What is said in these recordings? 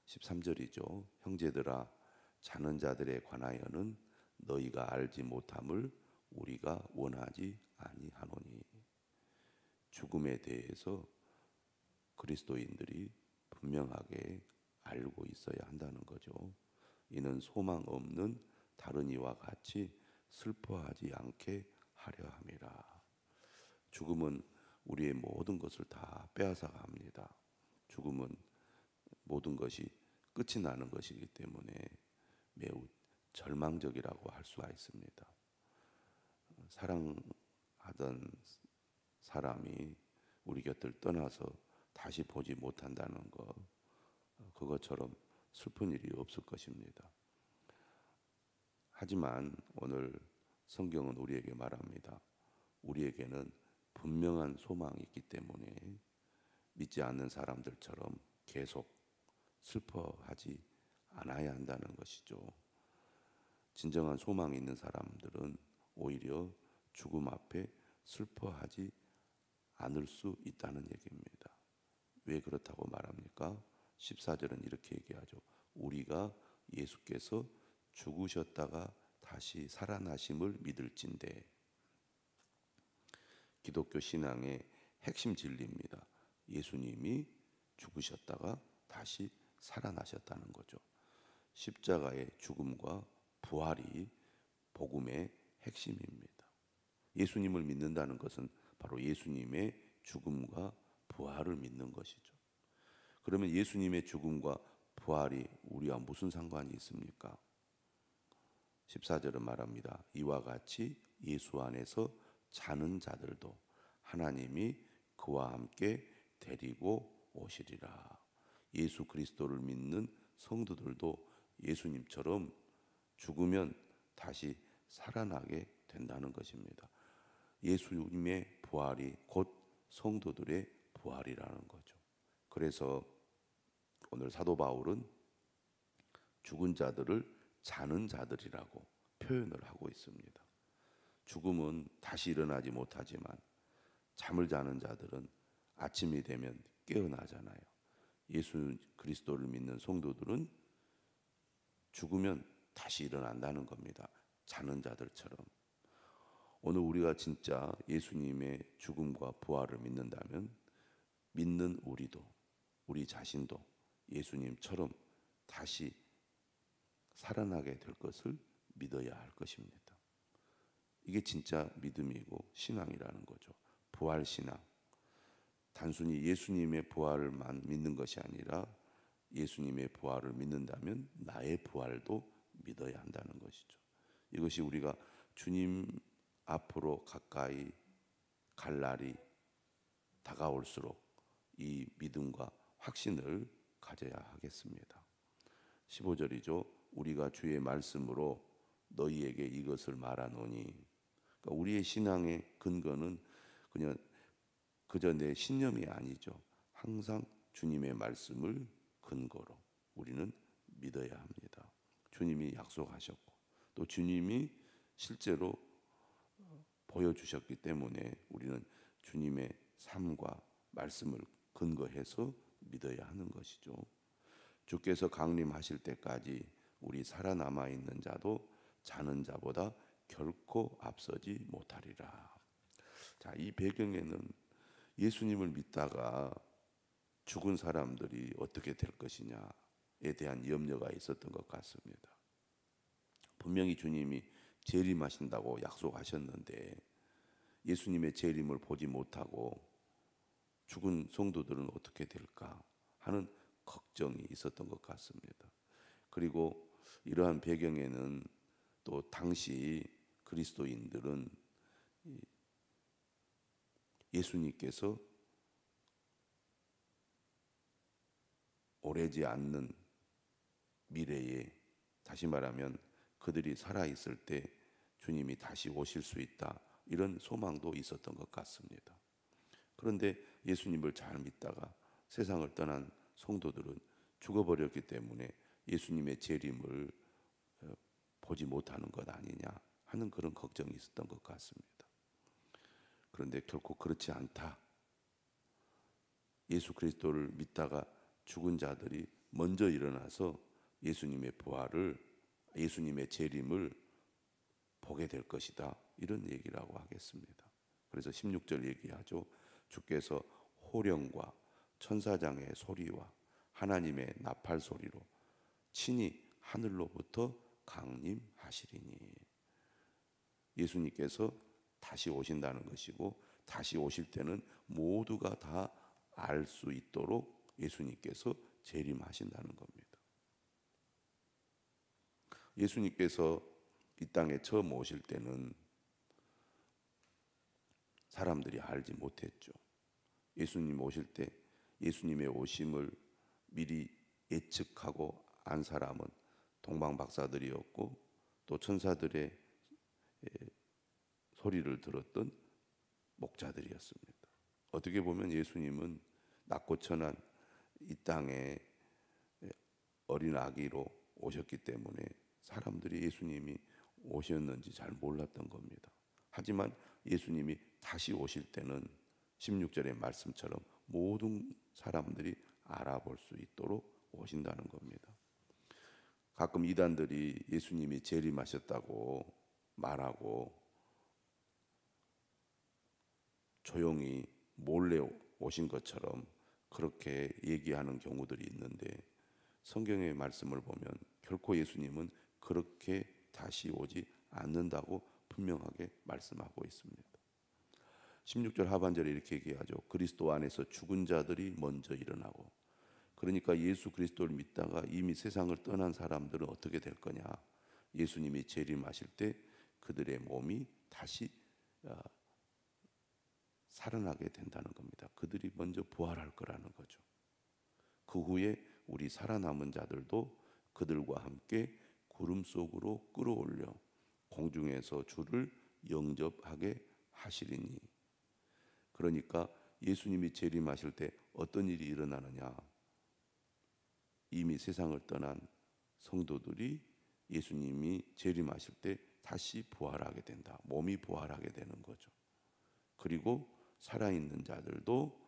13절이죠. 형제들아 자는 자들에 관하여는 너희가 알지 못함을 우리가 원하지 아니하노니. 죽음에 대해서 그리스도인들이 분명하게 알고 있어야 한다는 거죠. 이는 소망 없는 다른 이와 같이 슬퍼하지 않게 하려 함이라. 죽음은 우리의 모든 것을 다 빼앗아 갑니다. 죽음은 모든 것이 끝이 나는 것이기 때문에 매우 절망적이라고 할 수가 있습니다. 사랑하던 사람이 우리 곁을 떠나서 다시 보지 못한다는 것, 그것처럼 슬픈 일이 없을 것입니다. 하지만 오늘 성경은 우리에게 말합니다. 우리에게는 분명한 소망이 있기 때문에 믿지 않는 사람들처럼 계속 슬퍼하지 않아야 한다는 것이죠. 진정한 소망이 있는 사람들은 오히려 죽음 앞에 슬퍼하지 않을 수 있다는 얘기입니다. 왜 그렇다고 말합니까? 14절은 이렇게 얘기하죠. 우리가 예수께서 죽으셨다가 다시 살아나심을 믿을진대. 기독교 신앙의 핵심 진리입니다. 예수님이 죽으셨다가 다시 살아나셨다는 거죠. 십자가의 죽음과 부활이 복음의 핵심입니다. 예수님을 믿는다는 것은 바로 예수님의 죽음과 부활을 믿는 것이죠. 그러면 예수님의 죽음과 부활이 우리와 무슨 상관이 있습니까? 14절은 말합니다. 이와 같이 예수 안에서 자는 자들도 하나님이 그와 함께 데리고 오시리라. 예수 그리스도를 믿는 성도들도 예수님처럼 죽으면 다시 살아나게 된다는 것입니다. 예수님의 부활이 곧 성도들의 부활이라는 거죠. 그래서 오늘 사도 바울은 죽은 자들을 자는 자들이라고 표현을 하고 있습니다. 죽음은 다시 일어나지 못하지만 잠을 자는 자들은 아침이 되면 깨어나잖아요. 예수 그리스도를 믿는 성도들은 죽으면 다시 일어난다는 겁니다. 자는 자들처럼. 오늘 우리가 진짜 예수님의 죽음과 부활을 믿는다면 믿는 우리도, 우리 자신도 예수님처럼 다시 살아나게 될 것을 믿어야 할 것입니다. 이게 진짜 믿음이고 신앙이라는 거죠. 부활신앙. 단순히 예수님의 부활만 믿는 것이 아니라 예수님의 부활을 믿는다면 나의 부활도 믿어야 한다는 것이죠. 이것이 우리가 주님 앞으로 가까이 갈 날이 다가올수록 이 믿음과 확신을 가져야 하겠습니다. 15절이죠. 우리가 주의 말씀으로 너희에게 이것을 말하노니. 그러니까 우리의 신앙의 근거는 그냥 그저 내 신념이 아니죠. 항상 주님의 말씀을 근거로 우리는 믿어야 합니다. 주님이 약속하셨고 또 주님이 실제로 보여주셨기 때문에 우리는 주님의 삶과 말씀을 근거해서 믿어야 하는 것이죠. 주께서 강림하실 때까지 우리 살아남아 있는 자도 자는 자보다 결코 앞서지 못하리라. 자, 이 배경에는 예수님을 믿다가 죽은 사람들이 어떻게 될 것이냐에 대한 염려가 있었던 것 같습니다. 분명히 주님이 재림하신다고 약속하셨는데 예수님의 재림을 보지 못하고 죽은 성도들은 어떻게 될까 하는 걱정이 있었던 것 같습니다. 그리고 이러한 배경에는 또 당시 그리스도인들은 예수님께서 오래지 않는 미래에, 다시 말하면 그들이 살아있을 때 주님이 다시 오실 수 있다, 이런 소망도 있었던 것 같습니다. 그런데 예수님을 잘 믿다가 세상을 떠난 성도들은 죽어버렸기 때문에 예수님의 재림을 보지 못하는 것 아니냐 하는 그런 걱정이 있었던 것 같습니다. 그런데 결코 그렇지 않다. 예수 그리스도를 믿다가 죽은 자들이 먼저 일어나서 예수님의 부활을, 예수님의 재림을 보게 될 것이다, 이런 얘기라고 하겠습니다. 그래서 16절 얘기하죠. 주께서 호령과 천사장의 소리와 하나님의 나팔 소리로 친히 하늘로부터 강림하시리니. 예수님께서 다시 오신다는 것이고, 다시 오실 때는 모두가 다 알 수 있도록 예수님께서 재림하신다는 겁니다. 예수님께서 이 땅에 처음 오실 때는 사람들이 알지 못했죠. 예수님 오실 때 예수님의 오심을 미리 예측하고 안 사람은 동방박사들이었고, 또 천사들의 소리를 들었던 목자들이었습니다. 어떻게 보면 예수님은 낮고 천한 이 땅에 어린 아기로 오셨기 때문에 사람들이 예수님이 오셨는지 잘 몰랐던 겁니다. 하지만 예수님이 다시 오실 때는 16절의 말씀처럼 모든 사람들이 알아볼 수 있도록 오신다는 겁니다. 가끔 이단들이 예수님이 재림하셨다고 말하고 조용히 몰래 오신 것처럼 그렇게 얘기하는 경우들이 있는데, 성경의 말씀을 보면 결코 예수님은 그렇게 다시 오지 않는다고 분명하게 말씀하고 있습니다. 16절 하반절에 이렇게 얘기하죠. 그리스도 안에서 죽은 자들이 먼저 일어나고. 그러니까 예수 그리스도를 믿다가 이미 세상을 떠난 사람들은 어떻게 될 거냐? 예수님이 재림하실 때 그들의 몸이 다시 살아나게 된다는 겁니다. 그들이 먼저 부활할 거라는 거죠. 그 후에 우리 살아남은 자들도 그들과 함께 구름 속으로 끌어올려 공중에서 주를 영접하게 하시리니. 그러니까 예수님이 재림하실 때 어떤 일이 일어나느냐? 이미 세상을 떠난 성도들이 예수님이 재림하실 때 다시 부활하게 된다. 몸이 부활하게 되는 거죠. 그리고 살아있는 자들도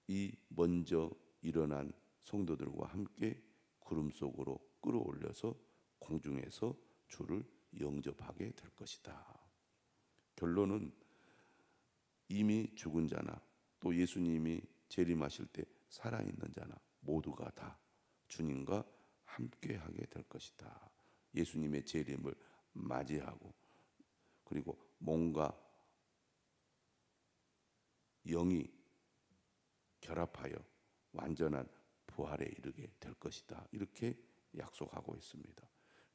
이 먼저 일어난 성도들과 함께 구름 속으로 끌어올려서 공중에서 주를 영접하게 될 것이다. 결론은 이미 죽은 자나 또 예수님이 재림하실 때 살아있는 자나 모두가 다 주님과 함께하게 될 것이다. 예수님의 재림을 맞이하고, 그리고 몸과 영이 결합하여 완전한 부활에 이르게 될 것이다. 이렇게 약속하고 있습니다.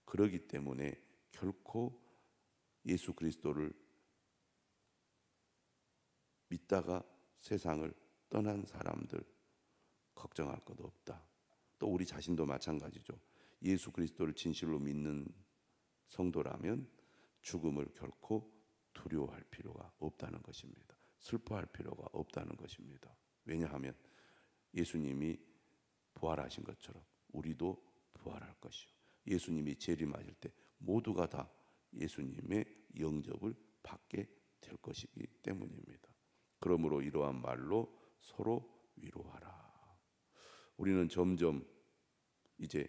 그러기 때문에 결코 예수 그리스도를 믿다가 세상을 떠난 사람들 걱정할 것 없다. 또 우리 자신도 마찬가지죠. 예수 그리스도를 진실로 믿는 성도라면 죽음을 결코 두려워할 필요가 없다는 것입니다. 슬퍼할 필요가 없다는 것입니다. 왜냐하면 예수님이 부활하신 것처럼 우리도 부활할 것이요, 예수님이 재림하실 때 모두가 다 예수님의 영접을 받게 될 것이기 때문입니다. 그러므로 이러한 말로 서로 위로하라. 우리는 점점 이제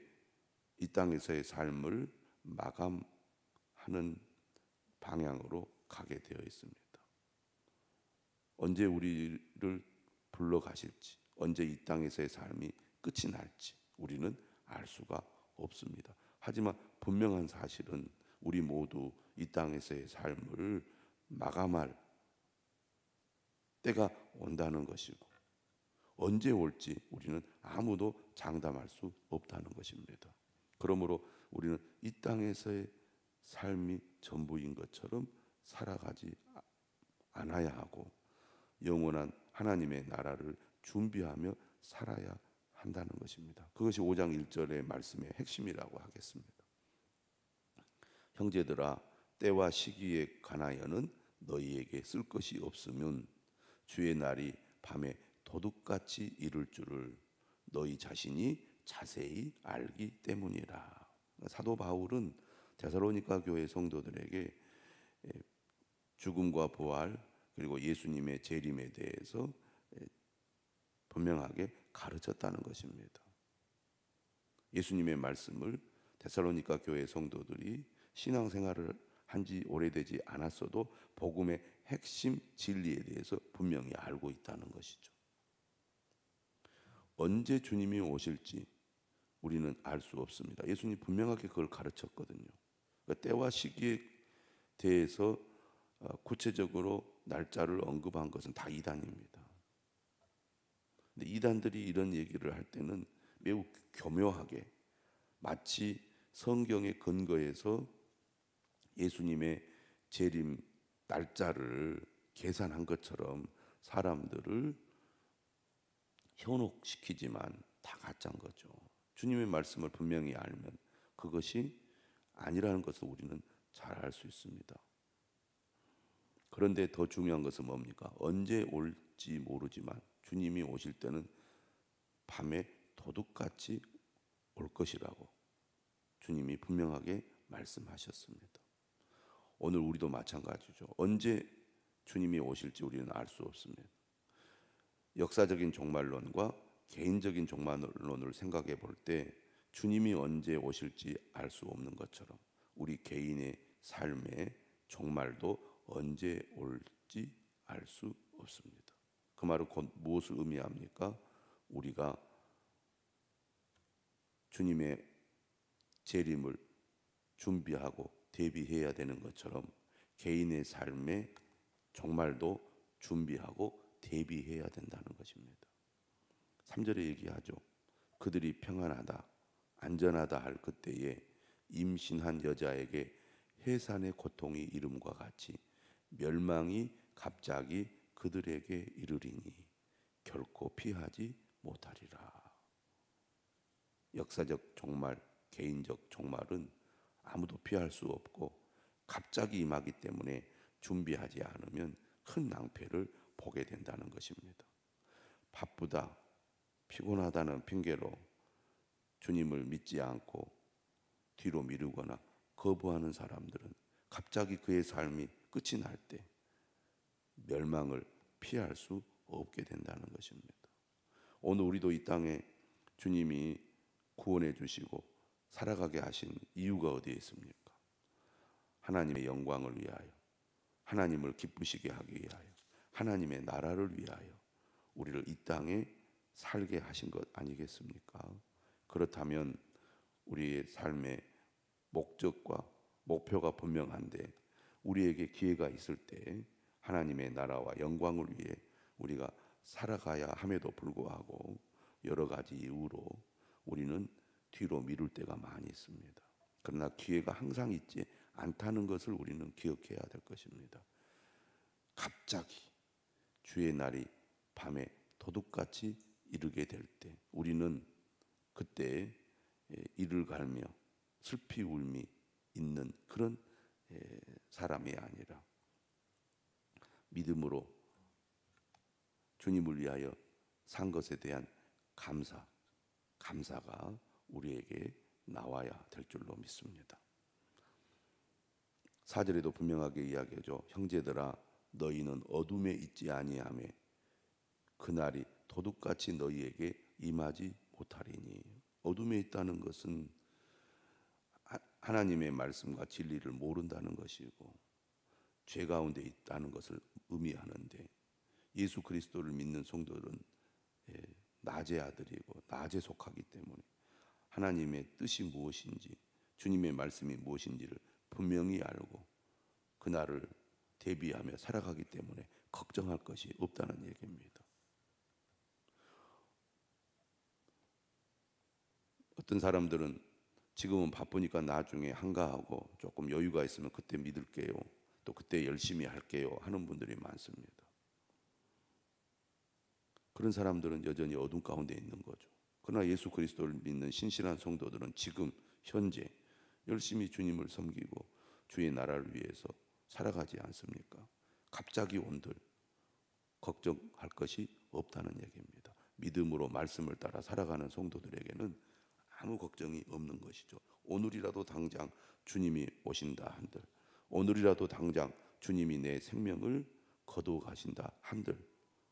이 땅에서의 삶을 마감하는 방향으로 가게 되어 있습니다. 언제 우리를 불러가실지, 언제 이 땅에서의 삶이 끝이 날지 우리는 알 수가 없습니다. 하지만 분명한 사실은 우리 모두 이 땅에서의 삶을 마감할 때가 온다는 것이고, 언제 올지 우리는 아무도 장담할 수 없다는 것입니다. 그러므로 우리는 이 땅에서의 삶이 전부인 것처럼 살아가지 않아야 하고, 영원한 하나님의 나라를 준비하며 살아야 한다는 것입니다. 그것이 5장 1절의 말씀의 핵심이라고 하겠습니다. 형제들아, 때와 시기에 관하여는 너희에게 쓸 것이 없으면 주의 날이 밤에 도둑같이 이를 줄을 너희 자신이 자세히 알기 때문이라. 사도 바울은 데살로니가 교회 성도들에게 죽음과 부활 그리고 예수님의 재림에 대해서 분명하게 가르쳤다는 것입니다. 예수님의 말씀을 데살로니가 교회 성도들이 신앙생활을 한 지 오래되지 않았어도 복음의 핵심 진리에 대해서 분명히 알고 있다는 것이죠. 언제 주님이 오실지 우리는 알 수 없습니다. 예수님 분명하게 그걸 가르쳤거든요. 그러니까 때와 시기에 대해서 구체적으로 날짜를 언급한 것은 다 이단입니다. 근데 이단들이 이런 얘기를 할 때는 매우 교묘하게 마치 성경의 근거에서 예수님의 재림 날짜를 계산한 것처럼 사람들을 현혹시키지만 다 가짜인 거죠. 주님의 말씀을 분명히 알면 그것이 아니라는 것을 우리는 잘 알 수 있습니다. 그런데 더 중요한 것은 뭡니까? 언제 올지 모르지만 주님이 오실 때는 밤에 도둑같이 올 것이라고 주님이 분명하게 말씀하셨습니다. 오늘 우리도 마찬가지죠. 언제 주님이 오실지 우리는 알 수 없습니다. 역사적인 종말론과 개인적인 종말론을 생각해 볼 때 주님이 언제 오실지 알 수 없는 것처럼 우리 개인의 삶의 종말도 언제 올지 알 수 없습니다. 그 말은 곧 무엇을 의미합니까? 우리가 주님의 재림을 준비하고 대비해야 되는 것처럼 개인의 삶의 종말도 준비하고 대비해야 된다는 것입니다. 3절에 얘기하죠. 그들이 평안하다, 안전하다 할 그때에 임신한 여자에게 해산의 고통이 이름과 같이 멸망이 갑자기 그들에게 이르리니 결코 피하지 못하리라. 역사적 종말, 개인적 종말은 아무도 피할 수 없고 갑자기 임하기 때문에 준비하지 않으면 큰 낭패를 보게 된다는 것입니다. 바쁘다, 피곤하다는 핑계로 주님을 믿지 않고 뒤로 미루거나 거부하는 사람들은 갑자기 그의 삶이 끝이 날 때 멸망을 피할 수 없게 된다는 것입니다. 오늘 우리도 이 땅에 주님이 구원해 주시고 살아가게 하신 이유가 어디에 있습니까? 하나님의 영광을 위하여, 하나님을 기쁘시게 하기 위하여, 하나님의 나라를 위하여 우리를 이 땅에 살게 하신 것 아니겠습니까? 그렇다면 우리의 삶의 목적과 목표가 분명한데 우리에게 기회가 있을 때 하나님의 나라와 영광을 위해 우리가 살아가야 함에도 불구하고 여러 가지 이유로 우리는 뒤로 미룰 때가 많이 있습니다. 그러나 기회가 항상 있지 않다는 것을 우리는 기억해야 될 것입니다. 갑자기 주의 날이 밤에 도둑같이 이르게 될 때 우리는 그때 이를 갈며 슬피 울미 있는 그런 사람이 아니라 믿음으로 주님을 위하여 산 것에 대한 감사가 우리에게 나와야 될 줄로 믿습니다. 4절에도 분명하게 이야기하죠. 형제들아 너희는 어둠에 있지 아니하며 그날이 도둑같이 너희에게 임하지 못하리니. 어둠에 있다는 것은 하나님의 말씀과 진리를 모른다는 것이고 죄 가운데 있다는 것을 의미하는데 예수 그리스도를 믿는 성도들은 낮의 아들이고 낮에 속하기 때문에 하나님의 뜻이 무엇인지 주님의 말씀이 무엇인지를 분명히 알고 그날을 대비하며 살아가기 때문에 걱정할 것이 없다는 얘기입니다. 어떤 사람들은 지금은 바쁘니까 나중에 한가하고 조금 여유가 있으면 그때 믿을게요. 또 그때 열심히 할게요 하는 분들이 많습니다. 그런 사람들은 여전히 어둠 가운데 있는 거죠. 그러나 예수 그리스도를 믿는 신실한 성도들은 지금 현재 열심히 주님을 섬기고 주의 나라를 위해서 살아가지 않습니까? 갑자기 온들 걱정할 것이 없다는 얘기입니다. 믿음으로 말씀을 따라 살아가는 성도들에게는 아무 걱정이 없는 것이죠. 오늘이라도 당장 주님이 오신다 한들, 오늘이라도 당장 주님이 내 생명을 거두어 가신다 한들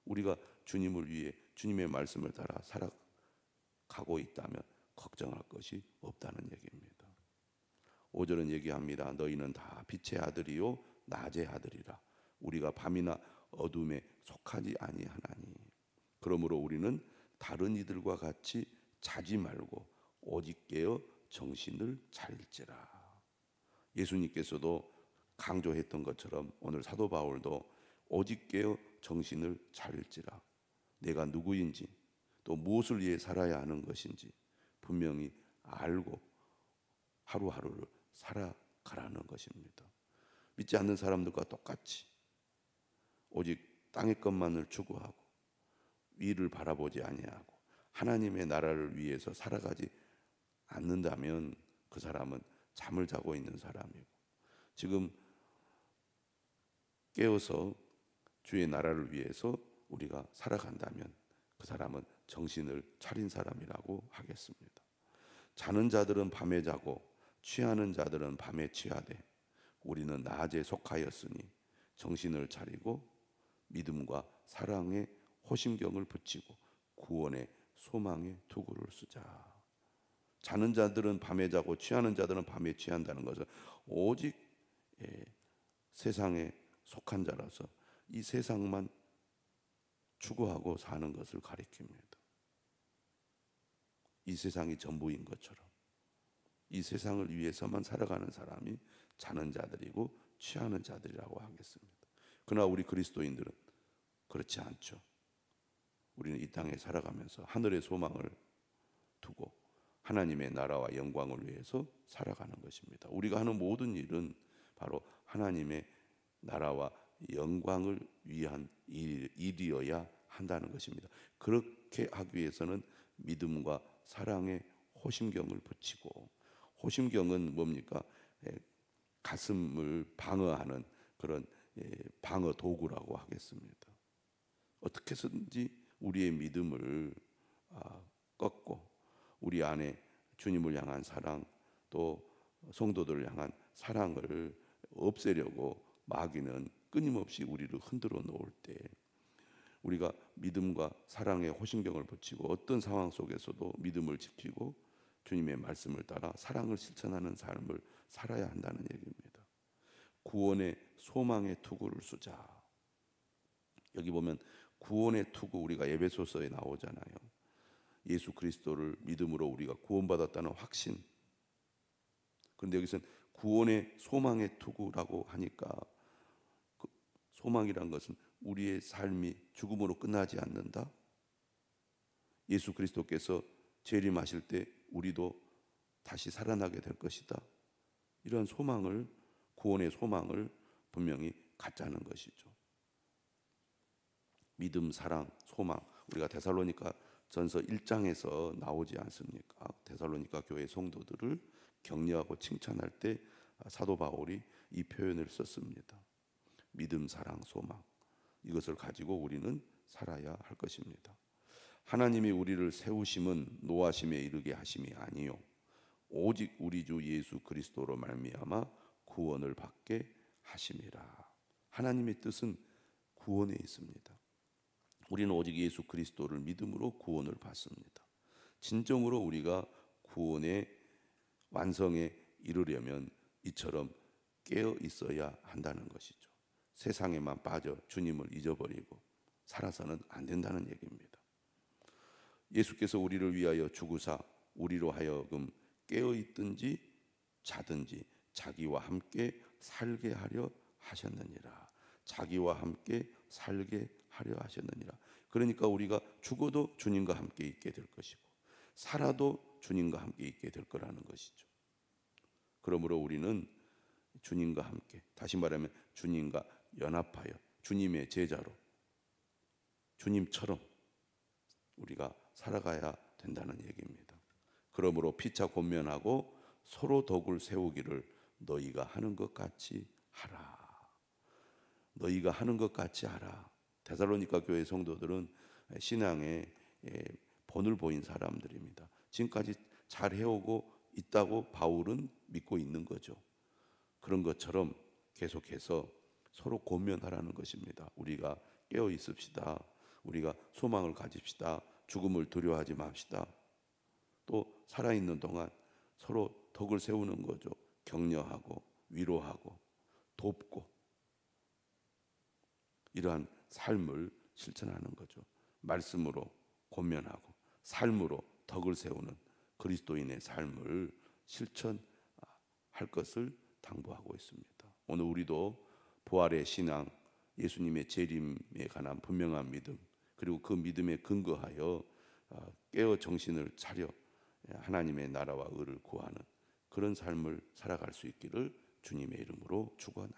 우리가 주님을 위해 주님의 말씀을 따라 살아가고 있다면 걱정할 것이 없다는 얘기입니다. 5절은 얘기합니다. 너희는 다 빛의 아들이요 낮의 아들이라. 우리가 밤이나 어둠에 속하지 아니하나니. 그러므로 우리는 다른 이들과 같이 자지 말고 오직 깨어 정신을 차릴지라. 예수님께서도 강조했던 것처럼 오늘 사도 바울도 오직 깨어 정신을 차릴지라. 내가 누구인지 또 무엇을 위해 살아야 하는 것인지 분명히 알고 하루하루를 살아가라는 것입니다. 믿지 않는 사람들과 똑같이 오직 땅의 것만을 추구하고 위를 바라보지 아니하고 하나님의 나라를 위해서 살아가지 않는다면 그 사람은 잠을 자고 있는 사람이고, 지금 깨어서 주의 나라를 위해서 우리가 살아간다면 그 사람은 정신을 차린 사람이라고 하겠습니다. 자는 자들은 밤에 자고 취하는 자들은 밤에 취하되 우리는 낮에 속하였으니 정신을 차리고 믿음과 사랑의 호심경을 붙이고 구원의 소망의 투구를 쓰자. 자는 자들은 밤에 자고 취하는 자들은 밤에 취한다는 것은 오직 세상에 속한 자라서 이 세상만 추구하고 사는 것을 가리킵니다. 이 세상이 전부인 것처럼 이 세상을 위해서만 살아가는 사람이 자는 자들이고 취하는 자들이라고 하겠습니다. 그러나 우리 그리스도인들은 그렇지 않죠. 우리는 이 땅에 살아가면서 하늘의 소망을 두고 하나님의 나라와 영광을 위해서 살아가는 것입니다. 우리가 하는 모든 일은 바로 하나님의 나라와 영광을 위한 일이어야 한다는 것입니다. 그렇게 하기 위해서는 믿음과 사랑의 호심경을 붙이고, 호심경은 뭡니까? 가슴을 방어하는 그런 방어 도구라고 하겠습니다. 어떻게 해서든지 우리의 믿음을 꺾고 우리 안에 주님을 향한 사랑, 또 성도들을 향한 사랑을 없애려고 마귀는 끊임없이 우리를 흔들어 놓을 때 우리가 믿음과 사랑의 호심경을 붙이고 어떤 상황 속에서도 믿음을 지키고 주님의 말씀을 따라 사랑을 실천하는 삶을 살아야 한다는 얘기입니다. 구원의 소망의 투구를 쓰자. 여기 보면 구원의 투구, 우리가 에베소서에 나오잖아요. 예수 그리스도를 믿음으로 우리가 구원받았다는 확신. 그런데 여기서는 구원의 소망의 투구라고 하니까 그 소망이란 것은 우리의 삶이 죽음으로 끝나지 않는다. 예수 그리스도께서 재림하실 때 우리도 다시 살아나게 될 것이다. 이런 소망을, 구원의 소망을 분명히 갖자는 것이죠. 믿음, 사랑, 소망. 우리가 데살로니가 전서 1장에서 나오지 않습니까? 데살로니가 교회 성도들을 격려하고 칭찬할 때 사도 바울이 이 표현을 썼습니다. 믿음, 사랑, 소망. 이것을 가지고 우리는 살아야 할 것입니다. 하나님이 우리를 세우심은 노하심에 이르게 하심이 아니요 오직 우리 주 예수 그리스도로 말미암아 구원을 받게 하심이라. 하나님의 뜻은 구원에 있습니다. 우리는 오직 예수 그리스도를 믿음으로 구원을 받습니다. 진정으로 우리가 구원의 완성에 이르려면 이처럼 깨어 있어야 한다는 것이죠. 세상에만 빠져 주님을 잊어버리고 살아서는 안 된다는 얘기입니다. 예수께서 우리를 위하여 죽으사 우리로 하여금 깨어 있든지 자든지 자기와 함께 살게 하려 하셨느니라. 자기와 함께 살게 하려 하셨느니라. 그러니까 우리가 죽어도 주님과 함께 있게 될 것이고 살아도 주님과 함께 있게 될 거라는 것이죠. 그러므로 우리는 주님과 함께, 다시 말하면 주님과 연합하여 주님의 제자로 주님처럼 우리가 살아가야 된다는 얘기입니다. 그러므로 피차 권면하고 서로 덕을 세우기를 너희가 하는 것 같이 하라. 너희가 하는 것 같이 하라. 데살로니가 교회 성도들은 신앙에 본을 보인 사람들입니다. 지금까지 잘 해오고 있다고 바울은 믿고 있는 거죠. 그런 것처럼 계속해서 서로 권면하라는 것입니다. 우리가 깨어 있읍시다. 우리가 소망을 가집시다. 죽음을 두려워하지 맙시다. 또 살아있는 동안 서로 덕을 세우는 거죠. 격려하고 위로하고 돕고 이러한 삶을 실천하는 거죠. 말씀으로 권면하고 삶으로 덕을 세우는 그리스도인의 삶을 실천할 것을 당부하고 있습니다. 오늘 우리도 부활의 신앙, 예수님의 재림에 관한 분명한 믿음, 그리고 그 믿음에 근거하여 깨어 정신을 차려 하나님의 나라와 의를 구하는 그런 삶을 살아갈 수 있기를 주님의 이름으로 축원합니다.